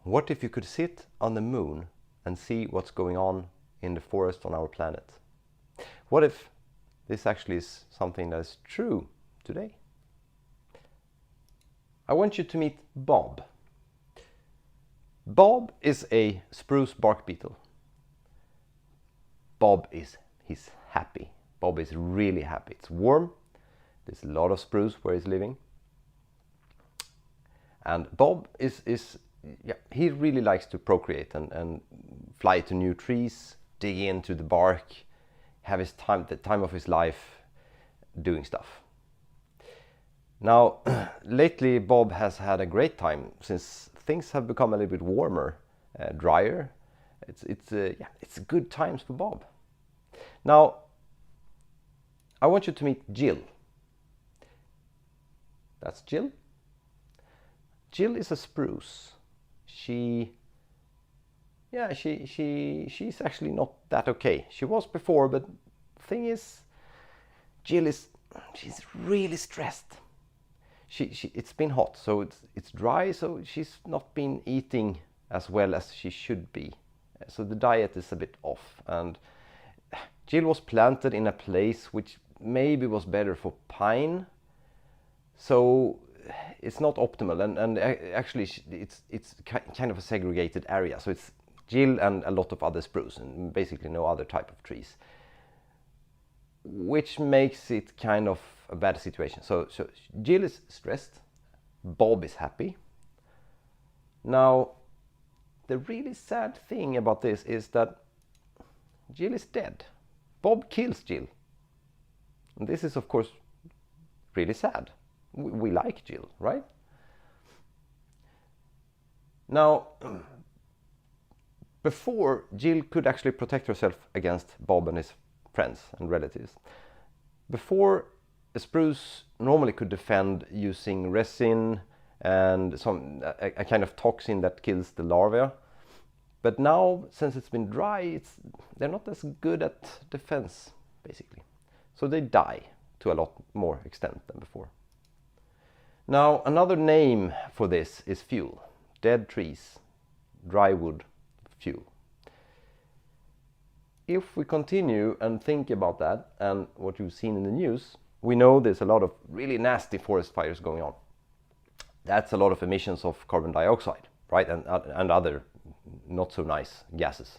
What if you could sit on the moon and see what's going on in the forest on our planet? What if this actually is something that is true today? I want you to meet Bob. Bob is a spruce bark beetle. He's happy. Bob is really happy. It's warm. There's a lot of spruce where he's living. And Bob he really likes to procreate and fly to new trees, dig into the bark, have the time of his life doing stuff. Now, lately Bob has had a great time since things have become a little bit warmer, drier. It's good times for Bob. Now, I want you to meet Jill. That's Jill. Jill is a spruce. She's actually not that okay. She was before, but the thing is, she's really stressed. It's been hot, so it's dry, so she's not been eating as well as she should be. So the diet is a bit off, and Jill was planted in a place which maybe was better for pine, so it's not optimal, and actually it's kind of a segregated area. So it's Jill and a lot of other spruce, and basically no other type of trees, which makes it kind of a bad situation. So Jill is stressed, Bob is happy. Now, the really sad thing about this is that Jill is dead. Bob kills Jill. And this is, of course, really sad. We like Jill, right? Now, before, Jill could actually protect herself against Bob and his friends and relatives. Before, a spruce normally could defend using resin and a kind of toxin that kills the larvae. But now, since it's been dry, they're not as good at defense, basically. So they die to a lot more extent than before. Now, another name for this is fuel. Dead trees, dry wood, fuel. If we continue and think about that and what you've seen in the news, we know there's a lot of really nasty forest fires going on. That's a lot of emissions of carbon dioxide, right? And other not so nice gases.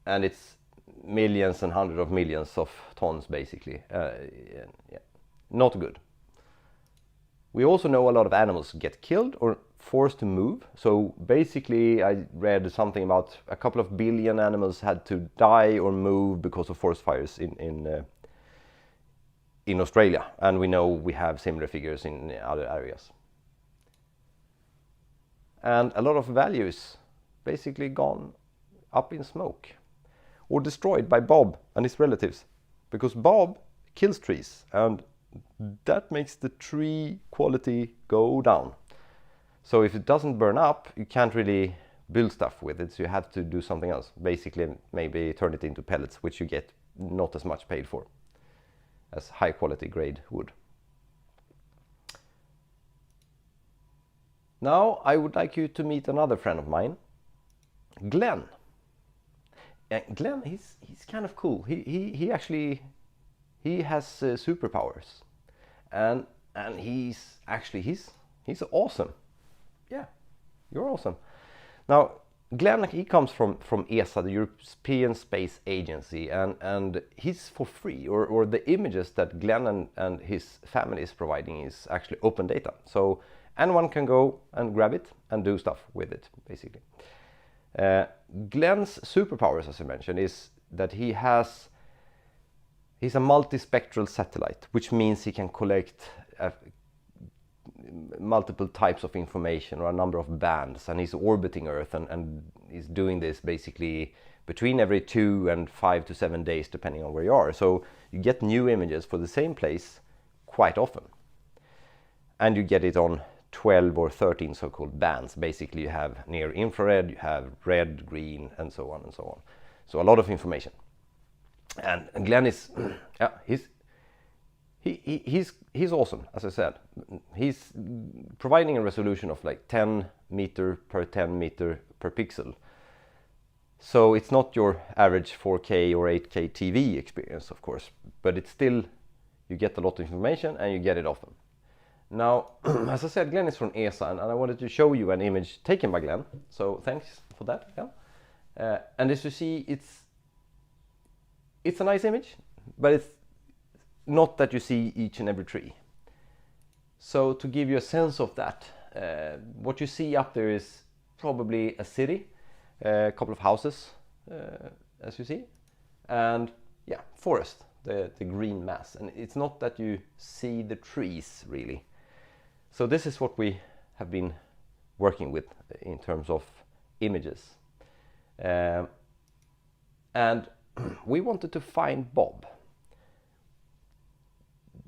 And it's millions and hundreds of millions of tons, basically. Not good. We also know a lot of animals get killed or forced to move. So basically, I read something about a couple of billion animals had to die or move because of forest fires in Australia. And we know we have similar figures in other areas. And a lot of value is basically gone up in smoke or destroyed by Bob and his relatives, because Bob kills trees and that makes the tree quality go down. So if it doesn't burn up, you can't really build stuff with it, so you have to do something else, basically maybe turn it into pellets, which you get not as much paid for as high quality grade wood. Now I would like you to meet another friend of mine, Glenn. Glenn, he's kind of cool. He has superpowers, and he's awesome. Yeah, you're awesome. Now, Glenn, he comes from ESA, the European Space Agency, and he's for free, or the images that Glenn and his family is providing is actually open data. So anyone can go and grab it and do stuff with it, basically. Glenn's superpowers, as I mentioned, is that he's a multispectral satellite, which means he can collect multiple types of information or a number of bands, and he's orbiting Earth and he's doing this basically between every 2 and 5 to 7 days, depending on where you are. So you get new images for the same place quite often, and you get it on 12 or 13 so-called bands. Basically, you have near infrared, you have red, green, and so on and so on. So a lot of information. And Glenn is, He's awesome, as I said. He's providing a resolution of like 10 meter per 10 meter per pixel. So it's not your average 4K or 8K TV experience, of course, but it's still, you get a lot of information and you get it often. Now, as I said, Glenn is from ESA, and I wanted to show you an image taken by Glenn. So thanks for that, Glenn. And as you see, it's a nice image, but it's not that you see each and every tree. So to give you a sense of that, what you see up there is probably a city, a couple of houses, as you see, and yeah, forest, the green mass. And it's not that you see the trees really. So this is what we have been working with in terms of images. And we wanted to find Bob.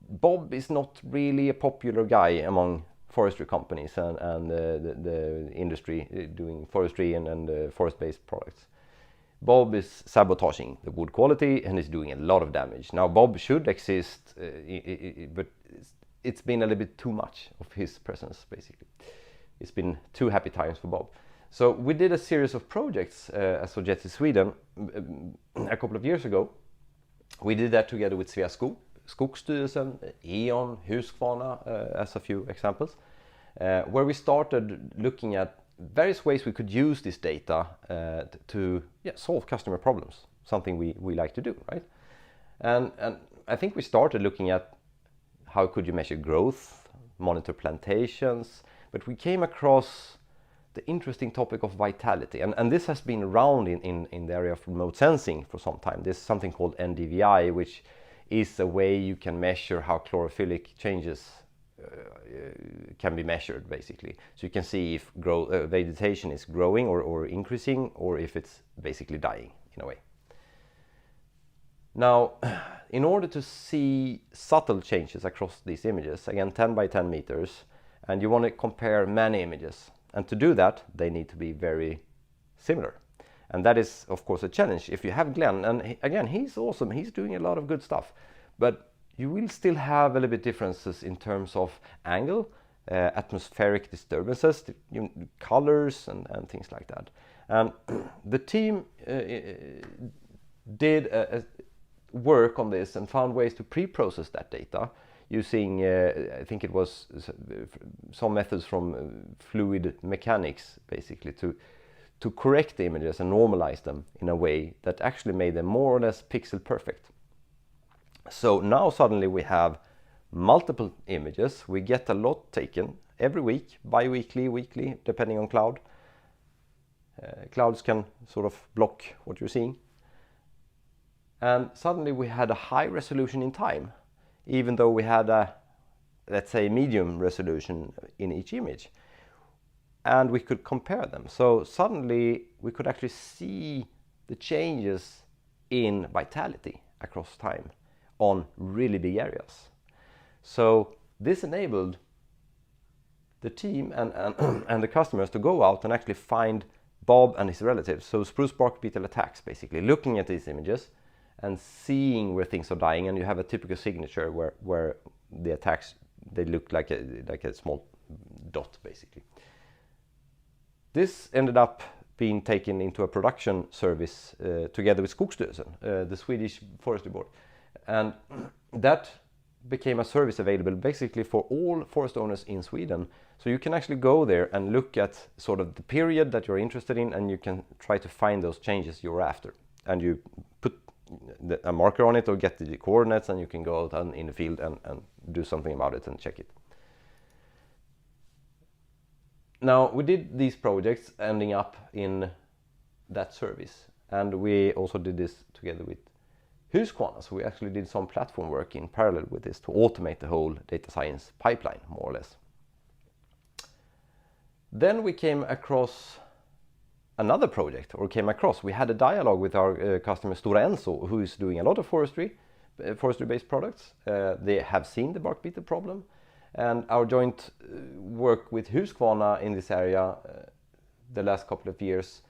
Bob is not really a popular guy among forestry companies and the industry doing forestry and forest-based products. Bob is sabotaging the wood quality and is doing a lot of damage. Now Bob should exist, but it's been a little bit too much of his presence, basically. It's been too happy times for Bob. So we did a series of projects at Sogeti, Sweden, a couple of years ago. We did that together with Sveaskog, Skogsstyrelsen, E.ON, Husqvarna, as a few examples, where we started looking at various ways we could use this data to solve customer problems, something we like to do, right? And I think we started looking at how could you measure growth, monitor plantations, but we came across the interesting topic of vitality, and this has been around in the area of remote sensing for some time. There's something called NDVI, which is a way you can measure how chlorophyll changes can be measured, basically. So you can see if vegetation is growing or increasing, or if it's basically dying in a way. Now, in order to see subtle changes across these images, again 10 by 10 meters, and you want to compare many images, and to do that they need to be very similar. And that is, of course, a challenge. If you have Glenn, and again, he's awesome, he's doing a lot of good stuff, but you will still have a little bit differences in terms of angle, atmospheric disturbances, colors, and things like that. And the team did work on this and found ways to pre-process that data using, I think it was some methods from fluid mechanics, basically, to correct the images and normalize them in a way that actually made them more or less pixel perfect. So now suddenly we have multiple images. We get a lot taken every week, bi-weekly, weekly, depending on cloud. Clouds can sort of block what you're seeing. And suddenly we had a high resolution in time, even though we had a, let's say, medium resolution in each image. And we could compare them. So suddenly we could actually see the changes in vitality across time on really big areas. So this enabled the team and the customers to go out and actually find Bob and his relatives. So spruce bark beetle attacks, basically, looking at these images and seeing where things are dying, and you have a typical signature where the attacks, they look like a small dot, basically. This ended up being taken into a production service together with Skogsstyrelsen, the Swedish forestry board, and that became a service available basically for all forest owners in Sweden. So you can actually go there and look at sort of the period that you're interested in, and you can try to find those changes you're after, and you put a marker on it or get the coordinates, and you can go out in the field and do something about it and check it. Now, we did these projects ending up in that service, and we also did this together with Husqvarna. So we actually did some platform work in parallel with this to automate the whole data science pipeline, more or less. Then we came across another project, we had a dialogue with our customer Stora Enso, who is doing a lot of forestry-based products. They have seen the Barkbeater problem, and our joint work with Husqvarna in this area the last couple of years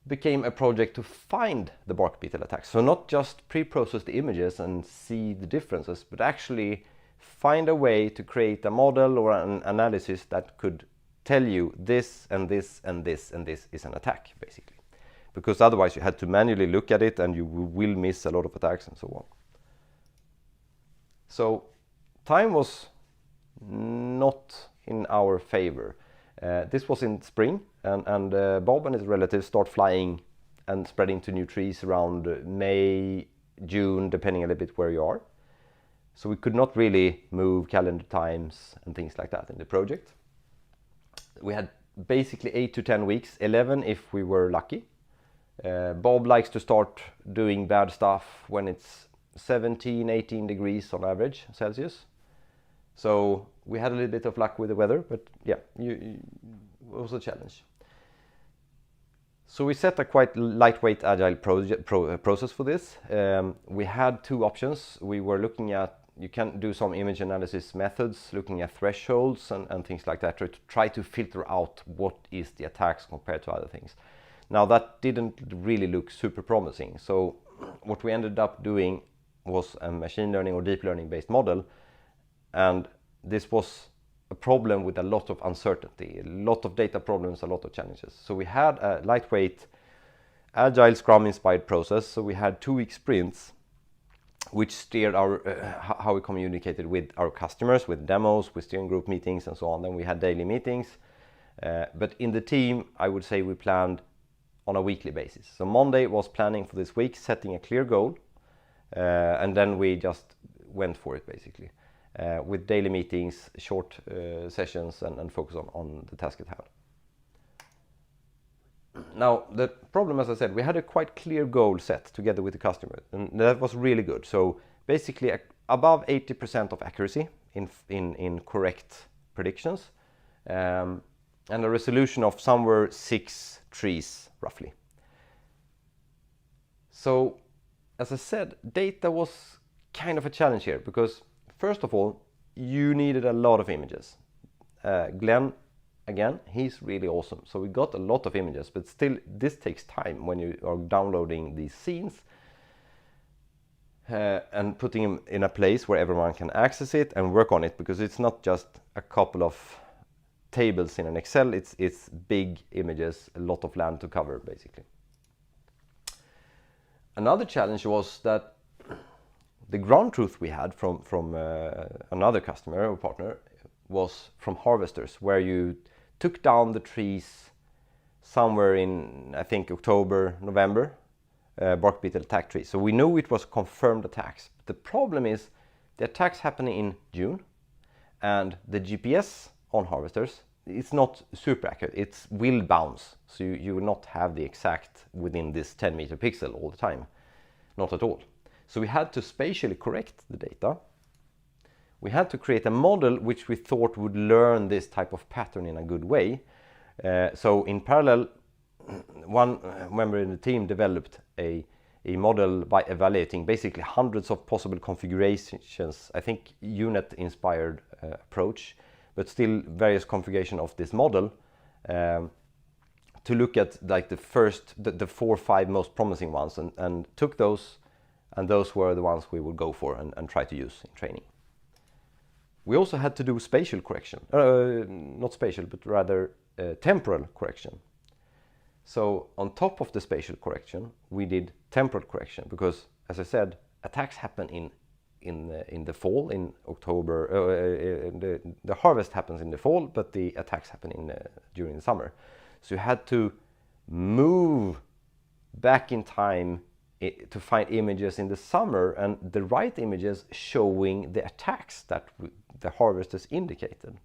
became a project to find the bark beetle attacks. So not just pre-process the images and see the differences, but actually find a way to create a model or an analysis that could tell you this and this and this and this is an attack, basically. Because otherwise you had to manually look at it and you will miss a lot of attacks and so on. So time was not in our favor. This was in spring, and Bob and his relatives start flying and spreading to new trees around May, June, depending a little bit where you are. So we could not really move calendar times and things like that in the project. We had basically 8 to 10 weeks, 11 if we were lucky. Bob likes to start doing bad stuff when it's 17, 18 degrees on average Celsius. So we had a little bit of luck with the weather, but yeah, it was a challenge. So we set a quite lightweight agile process for this. We had two options. We were looking at, you can do some image analysis methods, looking at thresholds and things like that to try to filter out what is the attacks compared to other things. Now that didn't really look super promising. So what we ended up doing was a machine learning or deep learning based model. And this was a problem with a lot of uncertainty, a lot of data problems, a lot of challenges. So we had a lightweight, agile Scrum inspired process. So we had 2-week sprints, which steered our how we communicated with our customers, with demos, with steering group meetings and so on. Then we had daily meetings. But in the team, I would say we planned on a weekly basis. So Monday was planning for this week, setting a clear goal. And then we just went for it, basically. With daily meetings, short sessions, and focus on the task at hand. Now, the problem, as I said, we had a quite clear goal set together with the customer, and that was really good. So basically, above 80% of accuracy in correct predictions, and a resolution of somewhere 6 trees, roughly. So, as I said, data was kind of a challenge here, because first of all, you needed a lot of images. Glenn, again, he's really awesome. So we got a lot of images, but still this takes time when you are downloading these scenes and putting them in a place where everyone can access it and work on it, because it's not just a couple of tables in an Excel, it's big images, a lot of land to cover, basically. Another challenge was that the ground truth we had from another customer or partner was from harvesters, where you took down the trees somewhere in, I think, October, November, bark beetle attack trees. So we knew it was confirmed attacks. But the problem is the attacks happening in June, and the GPS on harvesters, it's not super accurate. It will bounce, so you will not have the exact within this 10 meter pixel all the time, not at all. So we had to spatially correct the data. We had to create a model which we thought would learn this type of pattern in a good way. So in parallel, one member in the team developed a model by evaluating basically hundreds of possible configurations, I think unit-inspired approach, but still various configuration of this model, to look at like the 4 or 5 most promising ones, and took those, and those were the ones we would go for and try to use in training. We also had to do spatial correction, not spatial, but rather temporal correction. So on top of the spatial correction, we did temporal correction, because, as I said, attacks happen in the fall, in October. The harvest happens in the fall, but the attacks happen during the summer. So you had to move back in time to find images in the summer, and the right images showing the attacks that the harvesters indicated.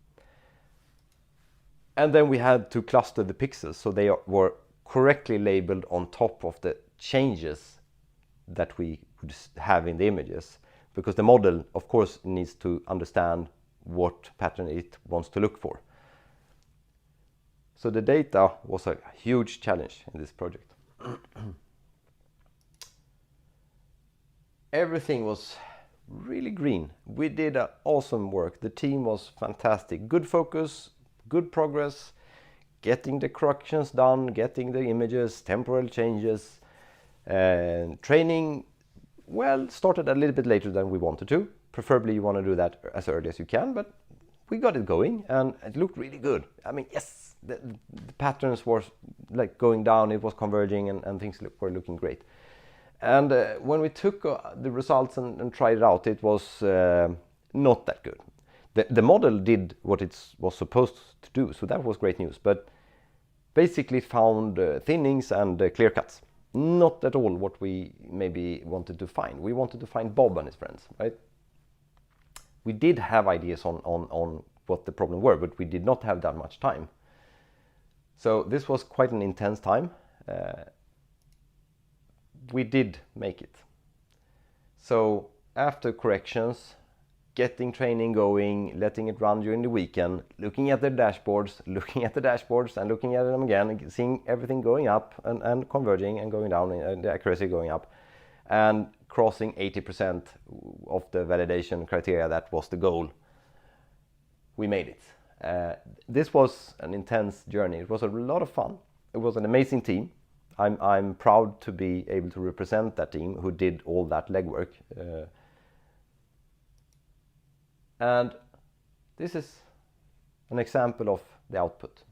And then we had to cluster the pixels so they were correctly labeled on top of the changes that we would have in the images, because the model, of course, needs to understand what pattern it wants to look for. So the data was a huge challenge in this project. Everything was really green. We did awesome work. The team was fantastic. Good focus, good progress, getting the corrections done, getting the images, temporal changes, training, well, started a little bit later than we wanted to. Preferably you want to do that as early as you can, but we got it going and it looked really good. I mean, yes, the patterns were like going down, it was converging and things were looking great. And when we took the results and tried it out, it was not that good. The model did what it was supposed to do, so that was great news, but basically found thinnings and clear cuts. Not at all what we maybe wanted to find. We wanted to find Bob and his friends, right? We did have ideas on what the problem were, but we did not have that much time. So this was quite an intense time. We did make it. So after corrections, getting training going, letting it run during the weekend, looking at the dashboards and looking at them again, seeing everything going up and converging and going down, and the accuracy going up, and crossing 80% of the validation criteria. That was the goal. We made it. This was an intense journey. It was a lot of fun. It was an amazing team. I'm proud to be able to represent that team who did all that legwork. And this is an example of the output.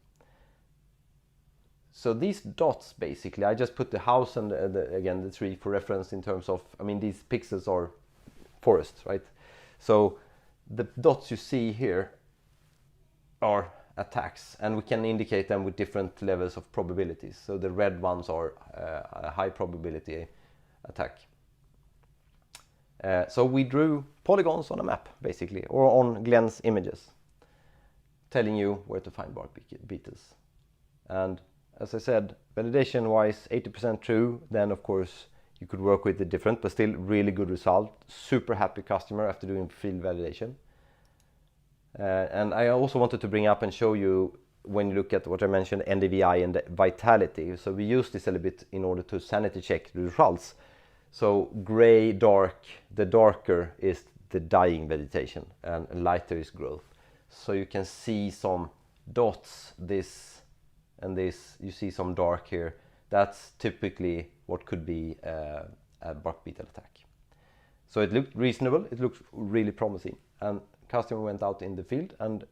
So these dots, basically, I just put the house and again the tree for reference in terms of, I mean, these pixels are forests, right? So the dots you see here are attacks, and we can indicate them with different levels of probabilities. So the red ones are a high probability attack. So we drew polygons on a map, basically, or on Glenn's images, telling you where to find bark beetles. And as I said, validation-wise, 80% true. Then, of course, you could work with it different, but still really good result. Super happy customer after doing field validation. And I also wanted to bring up and show you, when you look at what I mentioned, NDVI and vitality. So we use this a little bit in order to sanity check the results. So gray, dark, the darker is the dying vegetation and lighter is growth. So you can see some dots, this and this, you see some dark here. That's typically what could be a bark beetle attack. So it looked reasonable, it looked really promising, and customer went out in the field and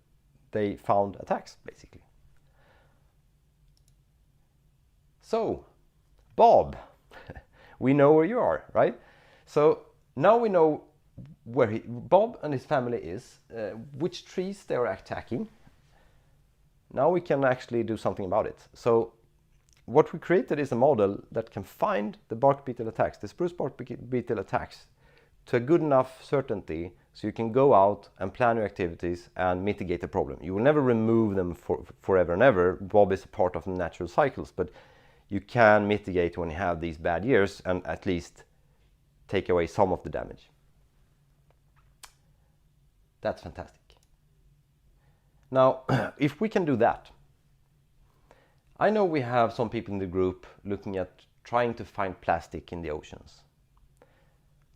they found attacks, basically. So, Bob, we know where you are, right? So now we know where Bob and his family is, which trees they are attacking. Now we can actually do something about it. So what we created is a model that can find the bark beetle attacks, the spruce bark beetle attacks, to a good enough certainty so you can go out and plan your activities and mitigate the problem. You will never remove them forever and ever. Bob is a part of the natural cycles, but you can mitigate when you have these bad years and at least take away some of the damage. That's fantastic. Now, if we can do that, I know we have some people in the group looking at trying to find plastic in the oceans.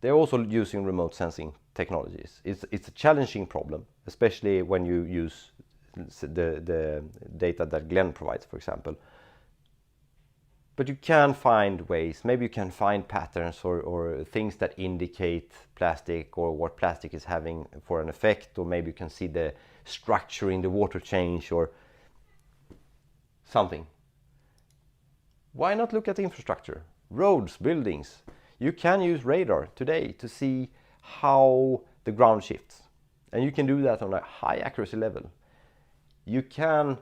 They're also using remote sensing technologies. It's a challenging problem, especially when you use the data that Glenn provides, for example. But you can find ways, maybe you can find patterns or things that indicate plastic or what plastic is having for an effect, or maybe you can see the structure in the water change or something. Why not look at infrastructure, roads, buildings? You can use radar today to see how the ground shifts, and you can do that on a high accuracy level. You can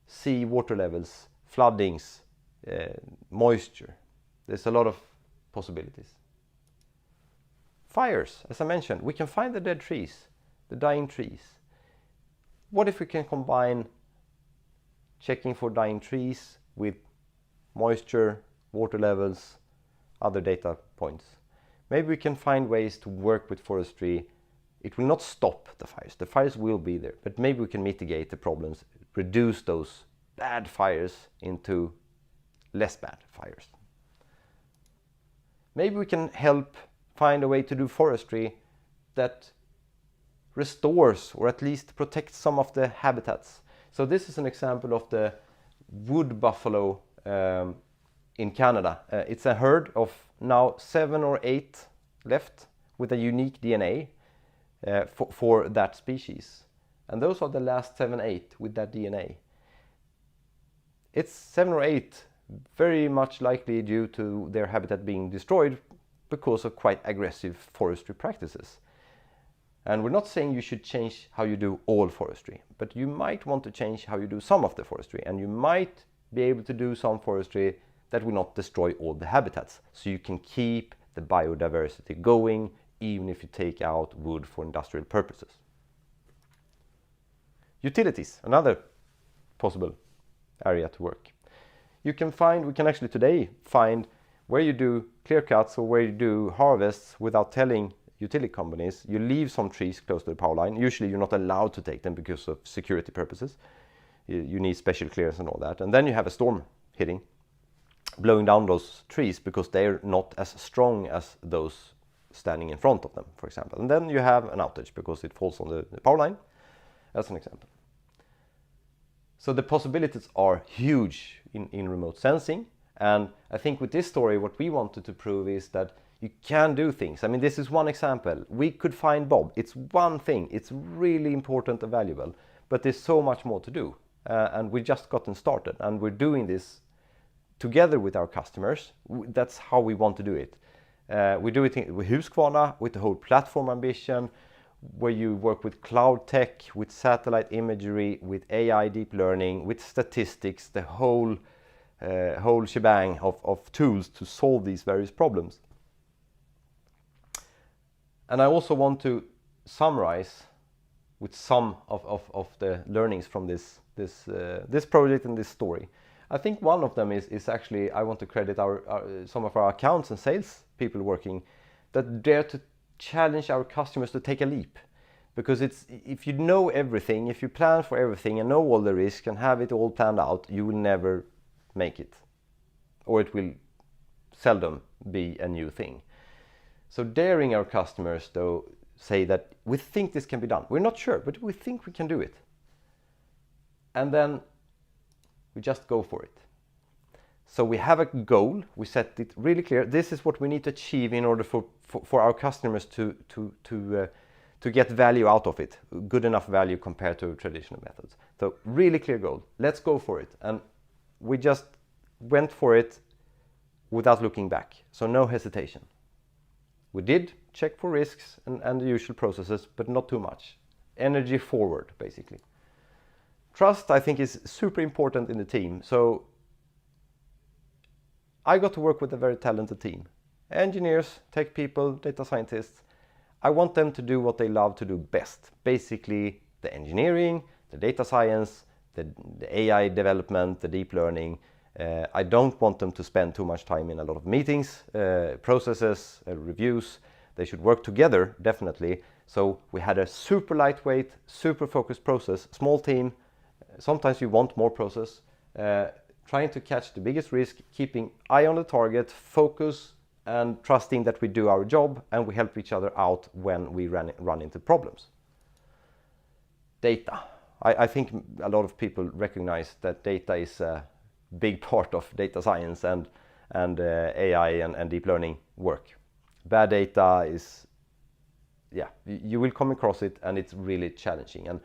see water levels, floodings, moisture. There's a lot of possibilities. Fires, as I mentioned, we can find the dead trees, the dying trees. What if we can combine checking for dying trees with moisture, water levels, other data points? Maybe we can find ways to work with forestry. It will not stop the fires. The fires will be there, but maybe we can mitigate the problems, reduce those bad fires into less bad fires. Maybe we can help find a way to do forestry that restores or at least protects some of the habitats. So this is an example of the wood buffalo in Canada. It's a herd of now 7 or 8 left with a unique DNA for that species. And those are the last 7, 8 with that DNA. It's 7 or 8 very much likely due to their habitat being destroyed because of quite aggressive forestry practices. And we're not saying you should change how you do all forestry, but you might want to change how you do some of the forestry, and you might be able to do some forestry that will not destroy all the habitats, so you can keep the biodiversity going even if you take out wood for industrial purposes. Utilities, another possible area to work. We can actually today find where you do clear cuts or where you do harvests without telling utility companies. You leave some trees close to the power line. Usually you're not allowed to take them because of security purposes. You need special clearance and all that. And then you have a storm hitting, blowing down those trees because they're not as strong as those standing in front of them, for example. And then you have an outage because it falls on the power line, as an example. So the possibilities are huge in remote sensing. And I think with this story, what we wanted to prove is that you can do things. I mean, this is one example. We could find Bob. It's one thing. It's really important and valuable, but there's so much more to do. And we just gotten started, and we're doing this together with our customers. That's how we want to do it. We do it with Husqvarna, with the whole platform ambition, where you work with cloud tech, with satellite imagery, with AI deep learning, with statistics, the whole shebang of tools to solve these various problems. And I also want to summarize with some of the learnings from this project and this story. I think one of them is actually, I want to credit some of our accounts and sales people working that dare to challenge our customers to take a leap. Because if you know everything, if you plan for everything and know all the risks and have it all planned out, you will never make it. Or it will seldom be a new thing. So daring our customers, though, say that we think this can be done. We're not sure, but we think we can do it. And then we just go for it. So we have a goal. We set it really clear. This is what we need to achieve in order for our customers to get value out of it. Good enough value compared to traditional methods. So really clear goal. Let's go for it. And we just went for it without looking back. So no hesitation. We did check for risks and the usual processes, but not too much. Energy forward, basically. Trust, I think, is super important in the team. So I got to work with a very talented team. Engineers, tech people, data scientists. I want them to do what they love to do best. Basically, the engineering, the data science, the AI development, the deep learning. I don't want them to spend too much time in a lot of meetings, processes, reviews. They should work together, definitely. So we had a super lightweight, super focused process, small team. Sometimes you want more process. Trying to catch the biggest risk, keeping eye on the target, focus, and trusting that we do our job and we help each other out when we run into problems. Data. I think a lot of people recognize that data is a big part of data science and AI and deep learning work. Bad data is, you will come across it, and it's really challenging. And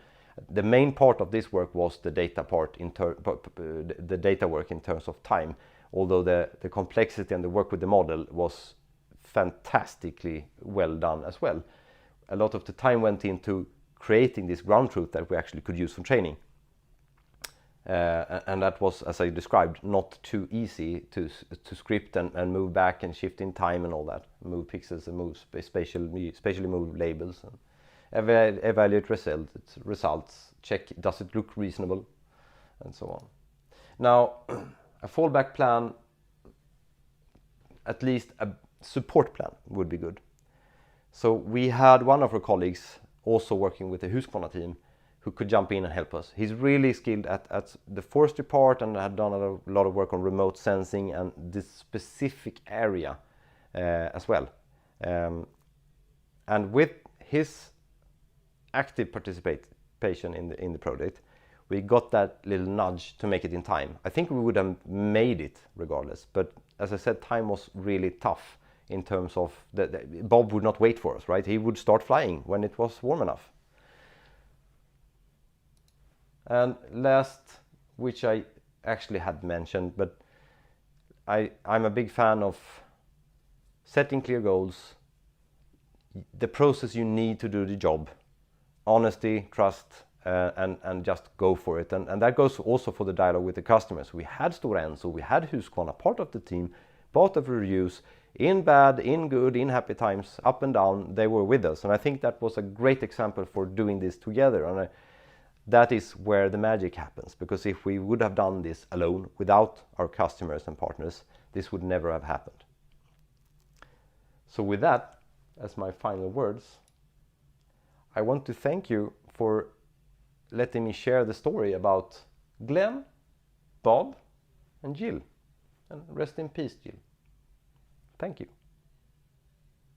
the main part of this work was the data part, the data work in terms of time. Although the complexity and the work with the model was fantastically well done as well. A lot of the time went into creating this ground truth that we actually could use for training. And that was, as I described, not too easy to script and move back and shift in time and all that. Move pixels and move spatially move labels. And evaluate results, check does it look reasonable, and so on. Now, a fallback plan, at least a support plan would be good. So we had one of our colleagues also working with the Husqvarna team who could jump in and help us. He's really skilled at the forestry part and had done a lot of work on remote sensing and this specific area as well. And with his active participation in the project, we got that little nudge to make it in time. I think we would have made it regardless, but as I said, time was really tough in terms of Bob would not wait for us, right? He would start flying when it was warm enough. And last, which I actually had mentioned, but I'm a big fan of setting clear goals, the process you need to do the job, honesty, trust, and just go for it. And that goes also for the dialogue with the customers. We had Stora Enso, we had Husqvarna, part of the team, part of the reviews, in bad, in good, in happy times, up and down, they were with us. And I think that was a great example for doing this together. And that is where the magic happens, because if we would have done this alone without our customers and partners, this would never have happened. So with that, as my final words, I want to thank you for letting me share the story about Glenn, Bob, and Jill. And rest in peace, Jill. Thank you.